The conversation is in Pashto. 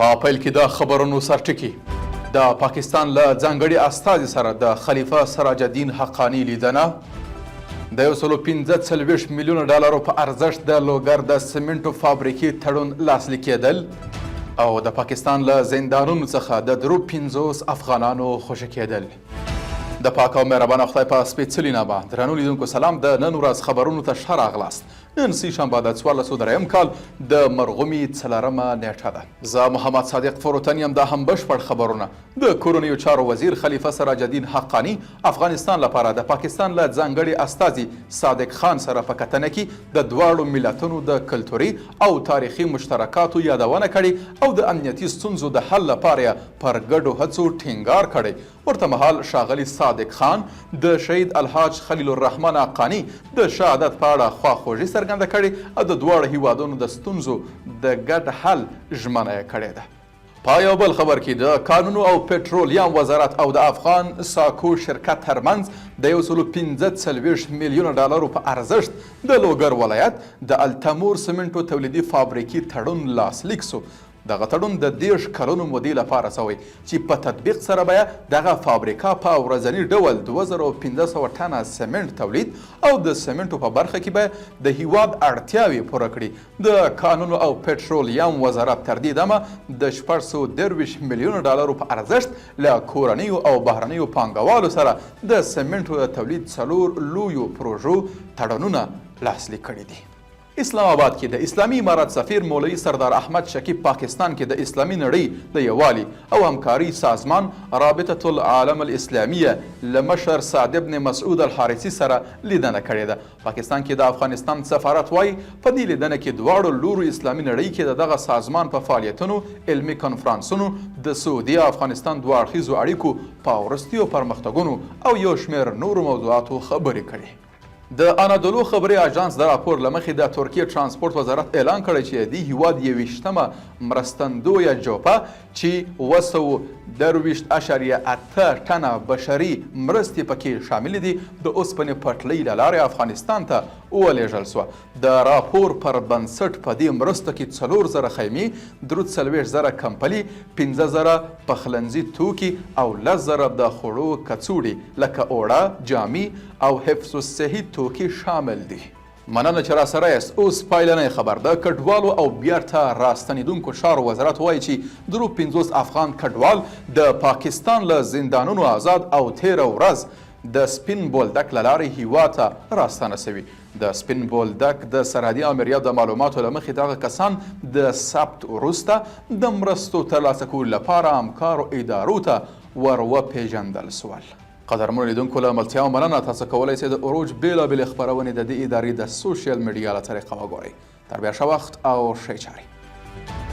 په پیل کې د خبرونو سرټکي د پاکستان له ځانګړي استازي سره د خلیفه سراج الدین حقانی لیدنه د 145 میلیونه ډالرو په ارزښت د لوګر د سمنټو فابریکې تړون لاسلیک کېدل او د پاکستان له زندانونو څخه د درو 50 افغانانو خوشي کېدل. د پاک او مهربانه خدای په سپېڅلي نامه درنو لیدونکو سلام. د نن ورځ خبرونو ته ښه راغلاست. نن سه شنبه د 1403 کال د مرغومي 4مه نیټه ده. زه محمد صادق فروتن یم. دا هم بشپړ خبرونه. د کورنیو چارو وزیر خلیفه سراج الدین حقانی افغانستان لپاره د پاکستان له ځانګړي استازي صادق خان سره په کتنه کې د دواړو ملتونو د کلتوري او تاریخي مشترکاتو یادونه کړې او د امنیتي ستونزو د حل لپاره پر ګډو هڅو ټینګار کړی. ورته مهال ښاغلي صادق خان د شهید الحاج خلیل الرحمن حقانی د شهادت په اړه خواخوږي څرګنده کړې او د دواړو هیوادونو د ستونزو د ګډ حل ژمنه یې کړې ده. په یو بل خبر کې د کانونو او پټرولیم وزارت او د افغان ساکو شرکت ترمنځ د 145 میلیونه ډالرو په ارزښت د لوګر ولایت د التمور سمنټو تولیدي فابریکې تړون لاسلیک سو. دغه تړون د 10 کلونو مودې لپاره شوی چې په تطبیق سره به دغه فابریکه په ورځني ډول 2500 ټنه سمنټ تولید او د سمنټو په برخه کې به د هیواد اړتیاوې پوره کړي. د کانونو او پټرولیم وزارت تر دې دمه د 630 میلیونه ډالرو په ارزښت له کورنیو او بهرنیو پانګوالو سره د سمنټو د تولید 4 لویو پروژو تړونونه لاسلیک کړي دي. اسلام آباد کې د اسلامي امارات سفیر مولوي سردار احمد شکیب پاکستان کې د اسلامي نړۍ د یووالي او همکاري سازمان رابطه العالم الاسلامیه له مشر سعد ابن مسعود الحارثي سره لیدنه کړې ده. پاکستان کې د افغانستان سفارت وايي په دې لیدنه کې دواړو لورو اسلامي نړۍ کې دغه سازمان په فعالیتونو علمي کنفرانسونو د سعودي افغانستان دوه اړخیزو اړیکو په وروستیو پرمختګونو او یو شمېر نورو موضوعاتو خبرې کړي. د انادولو خبري اژانس د راپور لمخې د ترکیه ترانسپورت وزارت اعلان کړی چې د هیواد 21مه مرستندویه جوپه چې 2.8 ټنه بشري مرستې پکې شامل دي د اوسپنې پټلۍ له لارې افغانستان ته ولېږل سوه. د راپور پر بنسټ په دې مرستو کې 4000 خیمې 43,000 کمپلي 15,000 پخلنځي توکي او 10,000 د خوړو کڅوړې لکه اوړه جامې او حفظ الصحي توکي شامل دي. مننه چې را سره یاست. اوس پایلنی خبر. د کډوالو او بیرته راستنیدونکو چارو وزارت وایي چې 50 افغان کډوال د پاکستان له زندانونو آزاد او تیره ورځ د سپین بولدک له لارې هیواد ته راستنه سوي. د سپین بولدک د سرحدي امریت د معلوماتو له مخې دغه کسان د ثبت وروسته د مرستو ترلاسه کولو لپاره همکارو ادارو ته ور وپېژندل سول. قدرمنو لیدونکو له ملتیا مننه. تاسو کولی شئ د اروج بېلابېلې خپرونې د دې ادارې د سوشل میډیا له طریقه وګورئ. تر بیا ښه وخت او ښې چارې.